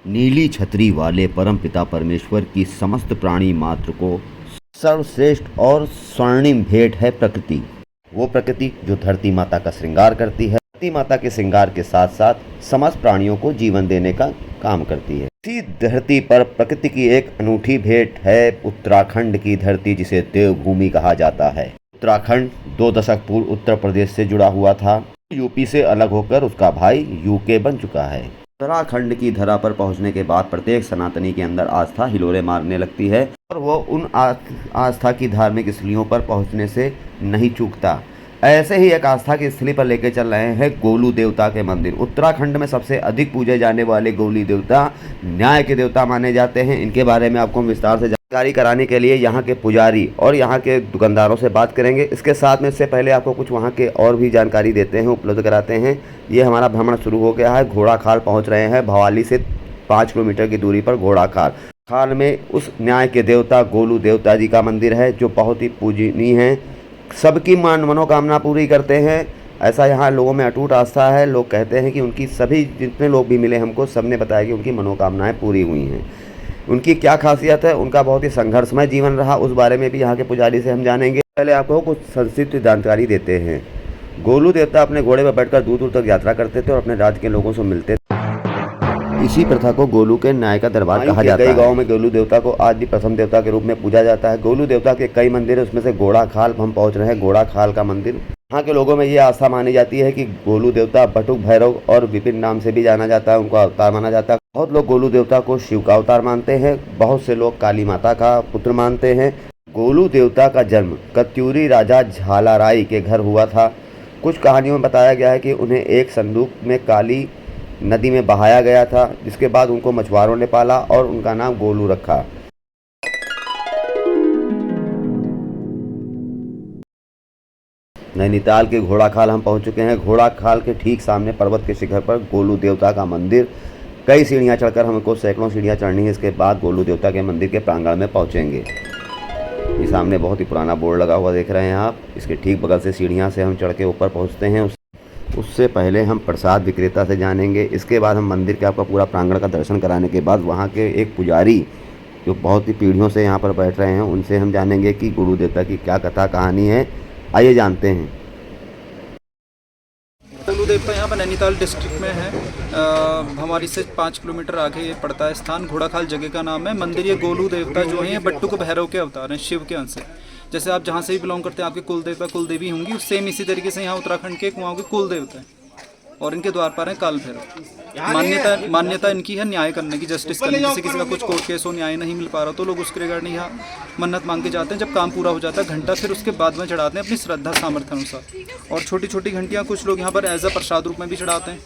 नीली छतरी वाले परमपिता परमेश्वर की समस्त प्राणी मात्र को सर्वश्रेष्ठ और स्वर्णिम भेंट है प्रकृति। वो प्रकृति जो धरती माता का श्रृंगार करती है, धरती माता के श्रृंगार के साथ साथ समस्त प्राणियों को जीवन देने का काम करती है। इसी धरती पर प्रकृति की एक अनूठी भेंट है उत्तराखंड की धरती, जिसे देवभूमि कहा जाता है। उत्तराखंड 2 दशक पूर्व उत्तर प्रदेश से जुड़ा हुआ था। यूपी से अलग होकर उसका भाई यूके बन चुका है। उत्तराखंड की धरा पर पहुंचने के बाद प्रत्येक सनातनी के अंदर आस्था हिलोरे मारने लगती है और वो उन आस्था की धार्मिक स्थलियों पर पहुंचने से नहीं चूकता। ऐसे ही एक आस्था की स्थली पर लेकर चल रहे हैं गोलू देवता के मंदिर। उत्तराखंड में सबसे अधिक पूजे जाने वाले गोलू देवता न्याय के देवता माने जाते हैं। इनके बारे में आपको हम विस्तार से जानकारी कराने के लिए यहाँ के पुजारी और यहाँ के दुकानदारों से बात करेंगे। इसके साथ में इससे पहले आपको कुछ वहाँ के और भी जानकारी देते हैं, उपलब्ध कराते हैं। ये हमारा भ्रमण शुरू हो गया है। घोड़ा खाल पहुँच रहे हैं। भवाली से 5 किलोमीटर की दूरी पर घोड़ा खाल में उस न्याय के देवता गोलू देवता जी का मंदिर है, जो बहुत ही पूजनीय है। सबकी मनोकामना पूरी करते हैं, ऐसा यहाँ लोगों में अटूट आस्था है। लोग कहते हैं कि उनकी सभी जितने लोग भी मिले हमको, सब ने बताया कि उनकी मनोकामनाएं पूरी हुई हैं। उनकी क्या खासियत है, उनका बहुत ही संघर्षमय जीवन रहा, उस बारे में भी यहाँ के पुजारी से हम जानेंगे। पहले आपको कुछ संक्षिप्त जानकारी देते हैं। गोलू देवता अपने घोड़े पर बैठकर दूर दूर तक यात्रा करते थे और अपने राज्य के लोगों से मिलते थे। इसी प्रथा को गोलू के न्याय का दरबार कहा जाता है। कई गाँव में गोलू देवता को आज भी प्रथम देवता के रूप में पूजा जाता है। गोलू देवता के कई मंदिर है, उसमें से घोड़ा खाल हम पहुंच रहे हैं। घोड़ा खाल का मंदिर, यहाँ के लोगों में ये आस्था मानी जाती है कि गोलू देवता बटुक भैरव और विपिन नाम से भी जाना जाता है, उनका अवतार माना जाता है। बहुत लोग गोलू देवता को शिव का अवतार मानते हैं, बहुत से लोग काली माता का पुत्र मानते हैं। गोलू देवता का जन्म कत्यूरी राजा झालाराई के घर हुआ था। कुछ कहानियों में बताया गया है कि उन्हें एक संदूक में काली नदी में बहाया गया था, जिसके बाद उनको मछुआरों ने पाला और उनका नाम गोलू रखा। नैनीताल के घोड़ाखाल हम पहुंच चुके हैं। घोड़ाखाल के ठीक सामने पर्वत के शिखर पर गोलू देवता का मंदिर। कई सीढ़ियां चढ़कर हमको सैकड़ों सीढ़ियां चढ़नी है। इसके बाद गोलू देवता के मंदिर के प्रांगण में पहुंचेंगे। ये सामने बहुत ही पुराना बोर्ड लगा हुआ देख रहे हैं आप। इसके ठीक बगल से सीढ़ियां से हम चढ़ के ऊपर पहुँचते हैं। उससे पहले हम प्रसाद विक्रेता से जानेंगे। इसके बाद हम मंदिर के आपका पूरा प्रांगण का दर्शन कराने के बाद वहाँ के एक पुजारी जो बहुत ही पीढ़ियों से यहाँ पर बैठ रहे हैं, उनसे हम जानेंगे कि गोलू देवता की क्या कथा कहानी है। आइए जानते हैं। गोलू देवता यहाँ पर नैनीताल डिस्ट्रिक्ट में है। हमारी से 5 किलोमीटर आगे ये पड़ता है स्थान। घोड़ाखाल जगह का नाम है। मंदिर ये गोलू देवता जो है बट्टुक भैरव के अवतार हैं, शिव के अंश है। जैसे आप जहाँ से भी बिलोंग करते हैं, आपके कुल देवता कुल देवी होंगी, सेम इसी तरीके से यहाँ उत्तराखंड के वहाँ के कुल देवता है और इनके द्वारपाल हैं काल भैरव। मान्यता इनकी है न्याय करने की, जस्टिस करने की। जैसे किसी का कुछ कोर्ट केस हो, न्याय नहीं मिल पा रहा तो लोग उसके रिगार्डिंग यहाँ मन्नत मांग के जाते हैं। जब काम पूरा हो जाता है घंटा फिर उसके बाद में चढ़ाते हैं अपनी श्रद्धा सामर्थ्य अनुसार। और छोटी छोटी घंटियाँ कुछ लोग यहाँ पर एज अ प्रसाद रूप में भी चढ़ाते हैं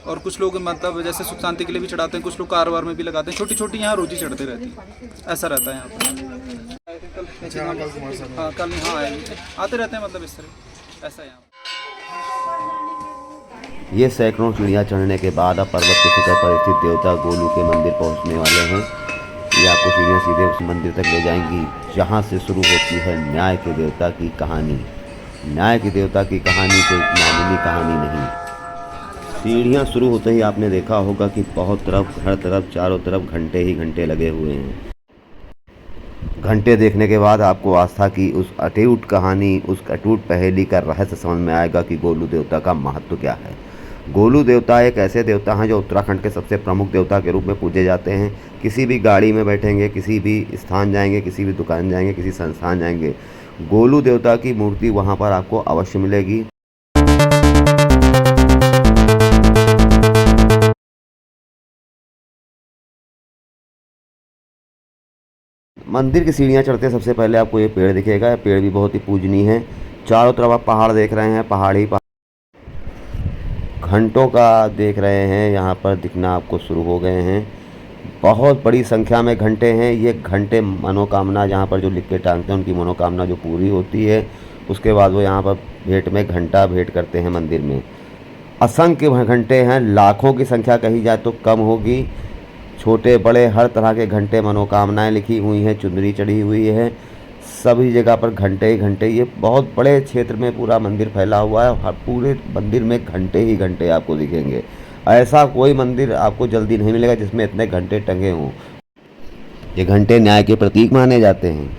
और कुछ लोग मतलब जैसे सुख शांति के लिए भी चढ़ाते हैं। कुछ लोग कारोबार में भी लगाते हैं। छोटी छोटी यहाँ रोजी चढ़ती रहती है, ऐसा रहता है यहाँ पर। हाँ, कल यहाँ आएंगे, आते रहते हैं, मतलब इस तरह ऐसा है यहाँ। ये सैकड़ों सीढ़ियाँ चढ़ने के बाद अब पर्वत के शिखर पर स्थित देवता गोलू के मंदिर पहुंचने वाले हैं। ये आपको सीढ़ियाँ सीधे उस मंदिर तक ले जाएंगी जहां से शुरू होती है न्याय के देवता की कहानी। न्याय के देवता की कहानी कोई मामूली कहानी नहीं। सीढ़ियाँ शुरू होते ही आपने देखा होगा कि बहुत तरफ, हर तरफ, चारों तरफ घंटे ही घंटे लगे हुए हैं। घंटे देखने के बाद आपको आस्था की उस अटूट कहानी, उस अटूट पहेली का रहस्य समझ में आएगा कि गोलू देवता का महत्व क्या है। गोलू देवता एक ऐसे देवता हैं जो उत्तराखंड के सबसे प्रमुख देवता के रूप में पूजे जाते हैं। किसी भी गाड़ी में बैठेंगे, किसी भी स्थान जाएंगे, किसी भी दुकान जाएंगे, किसी संस्थान जाएंगे, गोलू देवता की मूर्ति वहाँ पर आपको अवश्य मिलेगी। मंदिर की सीढ़ियाँ चढ़ते सबसे पहले आपको ये पेड़ दिखेगा। ये पेड़ भी बहुत ही पूजनीय है। चारों तरफ आप पहाड़ देख रहे हैं, पहाड़ी घंटों का देख रहे हैं, यहाँ पर दिखना आपको शुरू हो गए हैं। बहुत बड़ी संख्या में घंटे हैं। ये घंटे मनोकामना यहाँ पर जो लिख के टांगते हैं, उनकी मनोकामना जो पूरी होती है, उसके बाद वो यहाँ पर भेंट में घंटा भेंट करते हैं मंदिर में। असंख्य घंटे हैं, लाखों की संख्या कही जाए तो कम होगी। छोटे बड़े हर तरह के घंटे, मनोकामनाएं लिखी हुई हैं, चुनरी चढ़ी हुई है, सभी जगह पर घंटे ही घंटे। ये बहुत बड़े क्षेत्र में पूरा मंदिर फैला हुआ है और पूरे मंदिर में घंटे ही घंटे आपको दिखेंगे। ऐसा कोई मंदिर आपको जल्दी नहीं मिलेगा जिसमें इतने घंटे टंगे हों। ये घंटे न्याय के प्रतीक माने जाते हैं।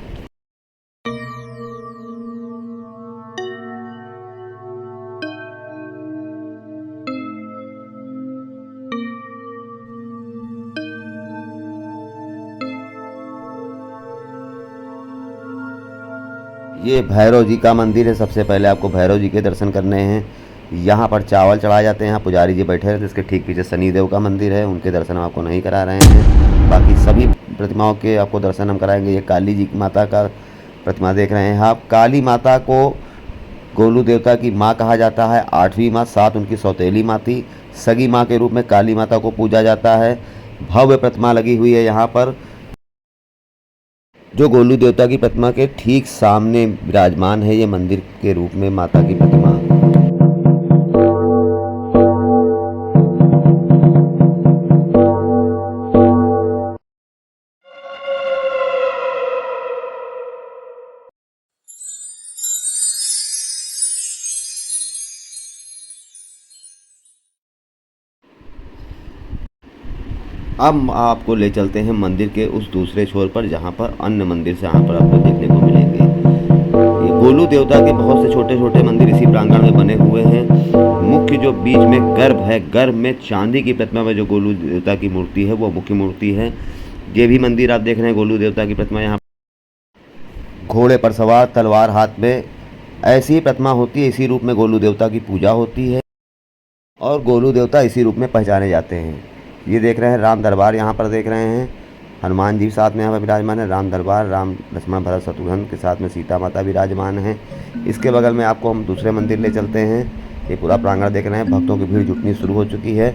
ये भैरव जी का मंदिर है। सबसे पहले आपको भैरव जी के दर्शन करने हैं। यहाँ पर चावल चढ़ाए जाते हैं। यहाँ पुजारी जी बैठे रहते हैं। इसके ठीक पीछे शनिदेव का मंदिर है, उनके दर्शन हम आपको नहीं करा रहे हैं। बाकी सभी प्रतिमाओं के आपको दर्शन हम कराएंगे। ये काली जी माता का प्रतिमा देख रहे हैं आप। काली माता को गोलू देवता की माँ कहा जाता है, 8वीं माँ, 7 उनकी सौतेली माँ थी। सगी माँ के रूप में काली माता को पूजा जाता है। भव्य प्रतिमा लगी हुई है यहाँ पर, जो गोलू देवता की प्रतिमा के ठीक सामने विराजमान है। ये मंदिर के रूप में माता की प्रतिमा। अब आपको ले चलते हैं मंदिर के उस दूसरे छोर पर, जहाँ पर अन्य मंदिर से यहाँ पर आपको देखने को मिलेंगे। ये गोलू देवता के बहुत से छोटे छोटे मंदिर इसी प्रांगण में बने हुए हैं। मुख्य जो बीच में गर्भ है, गर्भ में चांदी की प्रतिमा में जो गोलू देवता की मूर्ति है वो मुख्य मूर्ति है। ये भी मंदिर आप देख रहे हैं गोलू देवता की प्रतिमा। यहाँ घोड़े पर सवार, तलवार हाथ में, ऐसी ही प्रतिमा होती है। इसी रूप में गोलू देवता की पूजा होती है और गोलू देवता इसी रूप में पहचाने जाते हैं। ये देख रहे हैं राम दरबार, यहाँ पर देख रहे हैं हनुमान जी साथ में यहाँ पर विराजमान है। राम दरबार, राम लक्ष्मण भरत शत्रुघ्न के साथ में सीता माता विराजमान है। इसके बगल में आपको हम दूसरे मंदिर ले चलते हैं। ये पूरा प्रांगण देख रहे हैं। भक्तों की भीड़ जुटनी शुरू हो चुकी है।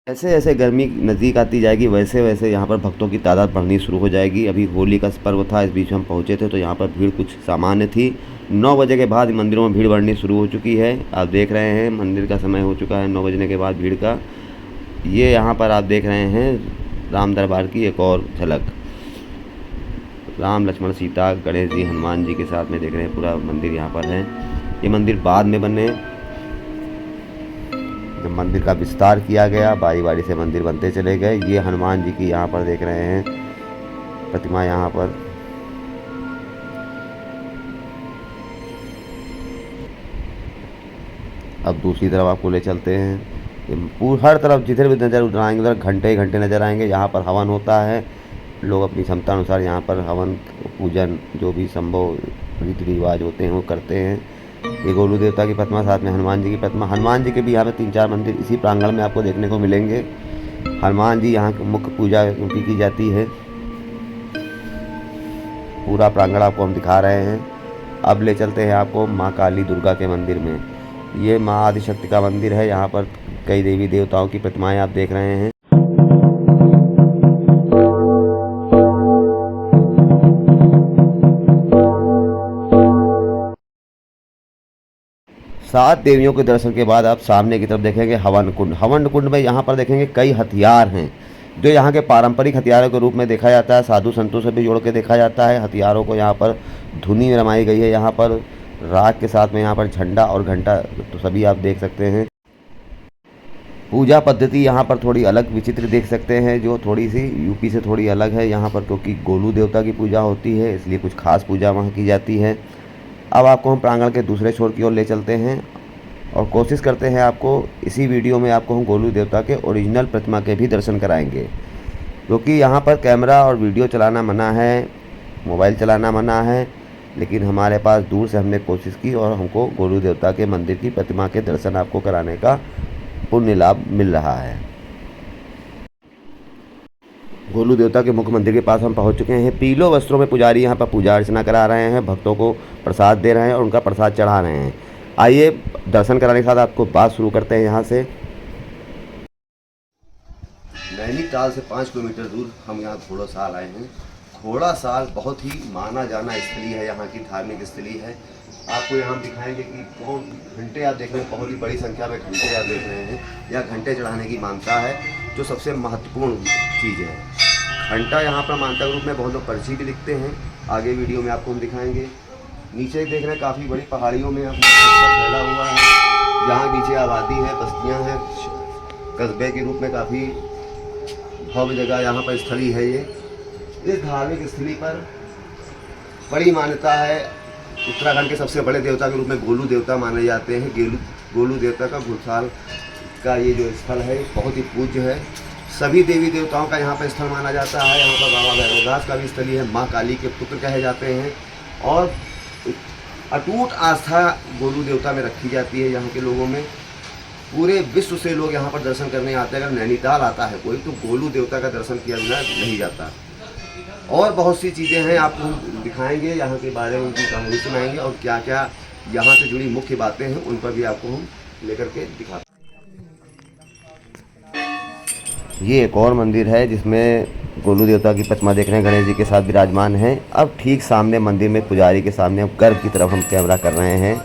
जैसे जैसे गर्मी नज़दीक आती जाएगी वैसे वैसे यहाँ पर भक्तों की तादाद बढ़नी शुरू हो जाएगी। अभी होली का पर्व था, इस बीच हम पहुँचे थे तो यहाँ पर भीड़ कुछ सामान्य थी। 9 बजे के बाद मंदिरों में भीड़ बढ़नी शुरू हो चुकी है। आप देख रहे हैं मंदिर का समय हो चुका है 9 बजने के बाद भीड़ का। ये यहाँ पर आप देख रहे हैं राम दरबार की एक और झलक। राम लक्ष्मण सीता गणेश जी हनुमान जी के साथ में देख रहे हैं पूरा मंदिर यहाँ पर है। ये मंदिर बाद में बने, जब मंदिर का विस्तार किया गया, बारी बारी से मंदिर बनते चले गए। ये हनुमान जी की यहाँ पर देख रहे हैं प्रतिमा यहाँ पर। अब दूसरी तरफ आपको ले चलते हैं। हर तरफ जिधर भी नज़र उतराएंगे उधर घंटे ही घंटे नज़र आएंगे। यहाँ पर हवन होता है। लोग अपनी क्षमता अनुसार यहाँ पर हवन पूजन जो भी संभव रीति रिवाज होते हैं वो करते हैं। ये गोलू देवता की प्रतिमा, साथ में हनुमान जी की प्रतिमा। हनुमान जी के भी यहाँ पे 3-4 मंदिर इसी प्रांगण में आपको देखने को मिलेंगे। हनुमान जी यहाँ की मुख्य पूजा उनकी की जाती है। पूरा प्रांगण आपको हम दिखा रहे हैं। अब ले चलते हैं आपको माँ काली दुर्गा के मंदिर में। ये माँ आदिशक्ति का मंदिर है। यहाँ पर कई देवी देवताओं की प्रतिमाएं आप देख रहे हैं। सात देवियों के दर्शन के बाद आप सामने की तरफ देखेंगे हवन कुंड। हवन कुंड में यहाँ पर देखेंगे कई हथियार हैं जो यहाँ के पारंपरिक हथियारों के रूप में देखा जाता है। साधु संतों से भी जोड़ के देखा जाता है। हथियारों को यहाँ पर धुनी में रमाई गई है। यहाँ पर राग के साथ में यहाँ पर झंडा और घंटा तो सभी आप देख सकते हैं। पूजा पद्धति यहाँ पर थोड़ी अलग विचित्र देख सकते हैं, जो थोड़ी सी यूपी से थोड़ी अलग है यहाँ पर, क्योंकि गोलू देवता की पूजा होती है इसलिए कुछ खास पूजा वहाँ की जाती है। अब आपको हम प्रांगण के दूसरे छोर की ओर ले चलते हैं और कोशिश करते हैं आपको इसी वीडियो में आपको हम गोलू देवता के ओरिजिनल प्रतिमा के भी दर्शन कराएंगे, क्योंकि यहाँ पर कैमरा और वीडियो चलाना मना है, मोबाइल चलाना मना है। लेकिन हमारे पास दूर से हमने कोशिश की और हमको गोलू देवता के मंदिर की प्रतिमा के दर्शन आपको कराने का पुण्य लाभ मिल रहा है। गोलू देवता के मुख्य मंदिर के पास हम पहुंच चुके हैं। पीलो वस्त्रों में पुजारी यहाँ पर पूजा अर्चना करा रहे हैं, भक्तों को प्रसाद दे रहे हैं और उनका प्रसाद चढ़ा रहे हैं। आइए दर्शन कराने के साथ आपको बात शुरू करते हैं। यहाँ से नैनीताल से 5 किलोमीटर दूर हम यहाँ घोड़ासाल आए हैं। घोड़ासाल बहुत ही माना जाना स्थली है, यहाँ की धार्मिक स्थली है। आपको यहाँ दिखाएंगे कि कौन घंटे आप देख रहे हैं, बहुत ही बड़ी संख्या में घंटे आप देख रहे हैं। यह घंटे चढ़ाने की मान्यता है, जो सबसे महत्वपूर्ण चीज़ है। घंटा यहाँ पर मान्यता के रूप में बहुत लोग पर्ची भी लिखते हैं, आगे वीडियो में आपको हम दिखाएंगे। नीचे देख रहे हैं काफ़ी बड़ी पहाड़ियों में फैला हुआ है, जहाँ नीचे आबादी है, बस्तियाँ हैं, कस्बे के रूप में काफ़ी भव्य जगह यहाँ पर स्थली है ये। इस धार्मिक स्थली पर बड़ी मान्यता है। उत्तराखंड के सबसे बड़े देवता के रूप में गोलू देवता माने जाते हैं। गोलू देवता का घुड़साल का ये जो स्थल है बहुत ही पूज्य है। सभी देवी देवताओं का यहाँ पर स्थल माना जाता है। यहाँ पर बाबा भैरवदास का भी स्थली है। माँ काली के पुत्र कहे जाते हैं और अटूट आस्था गोलू देवता में रखी जाती है यहाँ के लोगों में। पूरे विश्व से लोग यहाँ पर दर्शन करने आते हैं। अगर नैनीताल आता है कोई तो गोलू देवता का दर्शन किया बिना नहीं जाता। और बहुत सी चीज़ें हैं, आपको हम दिखाएंगे यहाँ के बारे में, उनकी कहानी सुनाएंगे और क्या क्या यहाँ से जुड़ी मुख्य बातें हैं उन पर भी आपको हम लेकर के दिखाते हैं। ये एक और मंदिर है जिसमें गोलू देवता की प्रतिमा देख रहे हैं, गणेश जी के साथ विराजमान हैं। अब ठीक सामने मंदिर में पुजारी के सामने अब गर्भ की तरफ हम कैमरा कर रहे हैं।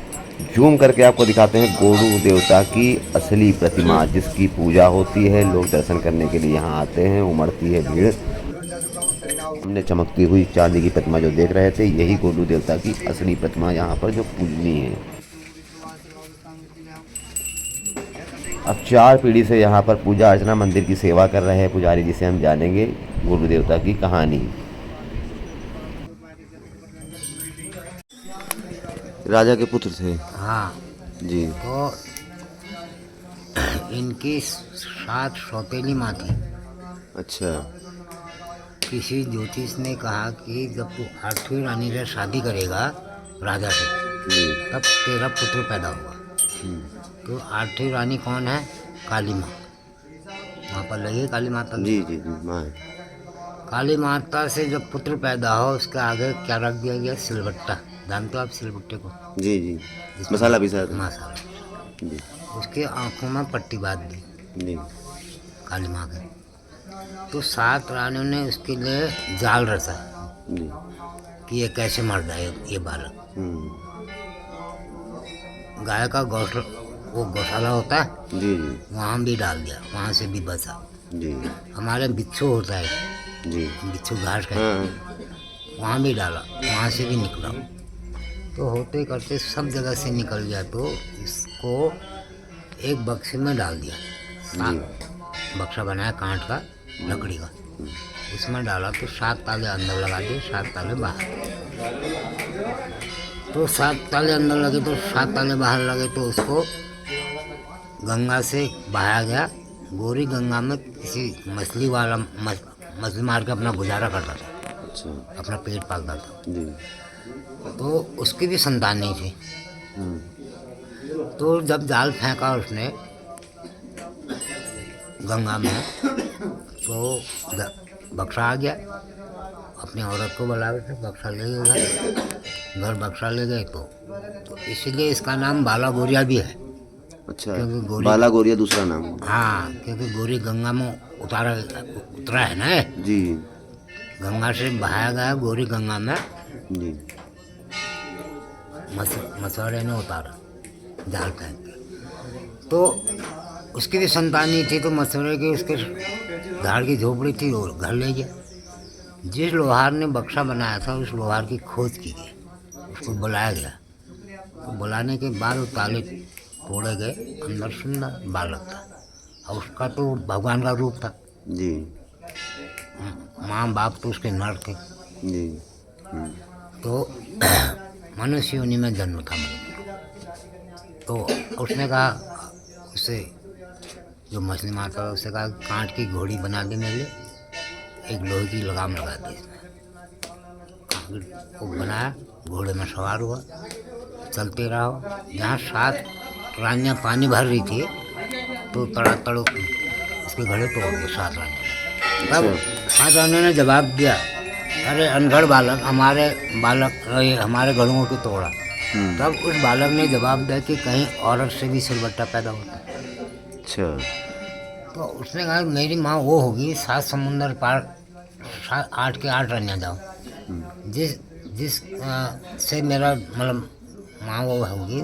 जूम करके आपको दिखाते हैं गोलू देवता की असली प्रतिमा जिसकी पूजा होती है। लोग दर्शन करने के लिए यहाँ आते हैं, उमड़ती है भीड़। हमने चमकती हुई चांदी की प्रतिमा जो देख रहे थे, यही गोलू देवता की असली प्रतिमा यहाँ पर जो पूजनीय है। अब 4 पीढ़ी से यहाँ पर पूजा अर्चना मंदिर की सेवा कर रहे हैं पुजारी, जिसे हम जानेंगे गोलू देवता की कहानी। राजा के पुत्र थे। हाँ जी। तो इनकी 7 सौतेली माँ थी। अच्छा। किसी ज्योतिष ने कहा कि जब तू 8वीं रानी से शादी करेगा राजा से जी। तब तेरा पुत्र पैदा होगा। तो 8वीं रानी कौन है? काली माँ। वहाँ पर लगी काली माता। जी जी जी माँ है। काली माता से जब पुत्र पैदा हो उसके आगे क्या रख दिया गया? सिलबट्टा। जानते हो आप सिलबट्टे को? जी जी। मसाला पिसा था। मसाला। जी उसके आँखों में पट्टी बांध दी जी। काली माँ के। तो 7 रानियों ने उसके लिए जाल रचा जी। कि ये कैसे मर जाए ये बालक। गाय का गौशाला होता है, जी जी वहाँ भी डाल दिया, वहाँ से भी बचा। जी हमारे बिच्छू होता है, जी। बिच्छू घास का, हाँ। वहाँ भी डाला, वहाँ से भी निकला। तो होते करते सब जगह से निकल गया तो इसको एक बक्से में डाल दिया। बक्सा बनाया कांट का, लकड़ी का, उसमें डाला तो 7 ताले अंदर लगा दिए, 7 ताले बाहर। तो 7 ताले अंदर लगे तो 7 ताले बाहर लगे तो उसको गंगा से बहाया गया। गोरी गंगा में किसी मछली वाला मछली मार के अपना गुजारा करता था। अच्छा। अपना पेट पालता था। जी। तो उसकी भी संतान नहीं थी। तो जब जाल फेंका उसने गंगा में तो बक्सा आ गया। अपनी औरत को बुला के बक्सा ले गए घर बक्सा ले गए तो इसीलिए इसका नाम बाला गोरिया भी है। अच्छा। क्योंकि बाला गोरिया दूसरा नाम। हाँ, क्योंकि गोरी गंगा में उतरा है ना। जी। गंगा से बहाया गया गोरी गंगा में, जी। मछुआरे ने उतारा जाल फेंक के। तो उसकी भी संतान नहीं थी तो मछुआरे की उसके झाड़ की झोपड़ी थी और घर ले गया। जिस लोहार ने बक्सा बनाया था उस लोहार की खोज की गई, उसको बुलाया गया। तो बुलाने के बाद वो ताले तोड़े गए, अंदर सुंदर बालक था और उसका तो भगवान का रूप था। जी। माँ बाप तो उसके नर थे। जी। तो मनुष्य योनि में जन्म था। तो उसने कहा, उसे जो मछली मारता था उससे कहा कांट की घोड़ी बना दे मेरे लिए, एक लोहे की लगाम लगा दी इसमें। वो बनाया, घोड़े में सवार हुआ, चलते रहो। जहाँ 7 रानियाँ पानी भर रही थी तो तड़ातड़ इसके घड़े तोड़ दिए 7 रानियों ने। तब 7 रानियों ने जवाब दिया, अरे अनगढ़ बालक, हमारे घड़ों को तोड़ा। तब उस बालक ने जवाब दिया कि कहीं औरत से भी सिलबट्टा पैदा होता है। अच्छा। तो उसने कहा मेरी माँ वो होगी 7 समुंदर पार 8 के 8 रानियाँ जाओ, जिस से मेरा मतलब माँ वो होगी,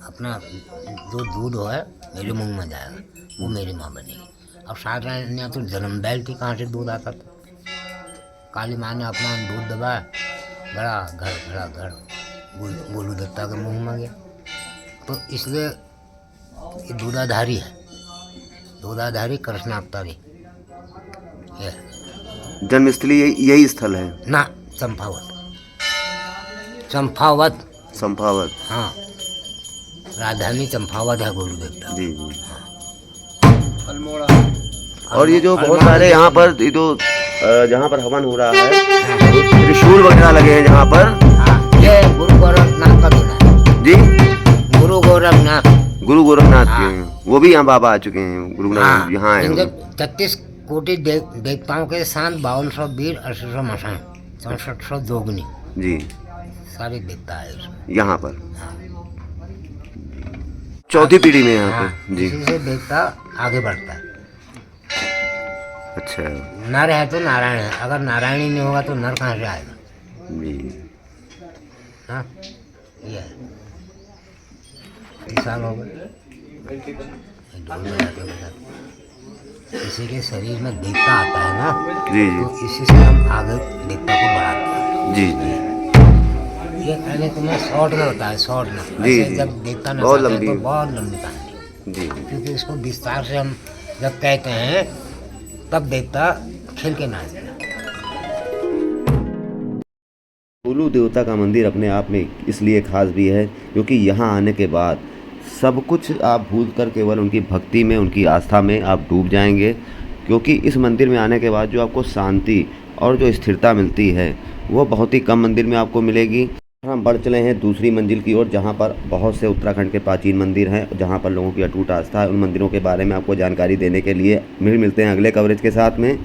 अपना जो दूध हो है मेरे मुंह में जाएगा, वो मेरी माँ बनेगी। अब 7 रानियाँ तो जन्म बैल थी, कहाँ से दूध आता था। काली माँ ने अपना दूध दबाया, घड़ा घर गोलू देवता के मुंह में गया। तो इसलिए ये दूधाधारी है दूधाधारी कृष्ण अवतारी। ये जन्मस्थली यही स्थल है। ना चंपावत, चंपावत, संभावत। हाँ राजधानी चंपावत है गुरु देवता। जी जी। अल्मोड़ा। और ये जो बहुत सारे यहाँ पर ये जो जहाँ पर हवन हो रहा है, त्रिशूल वगैरह लगे हैं जहाँ पर। हाँ ये गुरु गोरखनाथ का देना है। जी गुरु गोरखनाथ। गुरु गोरखनाथ हाँ। के हैं, वो भी यहाँ बाबा आ चुके हैं। गुरु हाँ, यहाँ आए इनके हैं। 33 कोटि देवताओं के साथ 5200 वीर, 800 मसान, 6400 जोगनी, जी सारे देवता है उसमें। यहाँ पर चौथी पीढ़ी में यहाँ हाँ, पे। जी इसी से देवता आगे बढ़ता है। अच्छा नर है तो नारायण है, अगर नारायण ही नहीं होगा तो नर कहाँ से आएगा। जी। हाँ ये है। 30 साल हो गए ढोल बजाते बजाते। किसी के शरीर में देवता आता है ना, जी जी तो इसी से हम आगे देवता को बढ़ाते हैं। जी जी ये पहले तुम्हें शॉर्ट में होता है, शॉर्ट में। जी, ऐसे जी। जब देखता ना बहुत चाहते लंबी। तो बहुत लंबी कहानी, जी क्योंकि इसको विस्तार से हम जब कहते हैं तब देवता खिल के नाचता है। गोलू देवता का मंदिर अपने आप में इसलिए खास भी है क्योंकि यहाँ आने के बाद सब कुछ आप भूल कर केवल उनकी भक्ति में, उनकी आस्था में आप डूब जाएंगे। क्योंकि इस मंदिर में आने के बाद जो आपको शांति और जो स्थिरता मिलती है वो बहुत ही कम मंदिर में आपको मिलेगी। हम बढ़ चले हैं दूसरी मंजिल की ओर, जहाँ पर बहुत से उत्तराखंड के प्राचीन मंदिर हैं, जहाँ पर लोगों की अटूट आस्था है। उन मंदिरों के बारे में आपको जानकारी देने के लिए मिलते हैं अगले कवरेज के साथ में।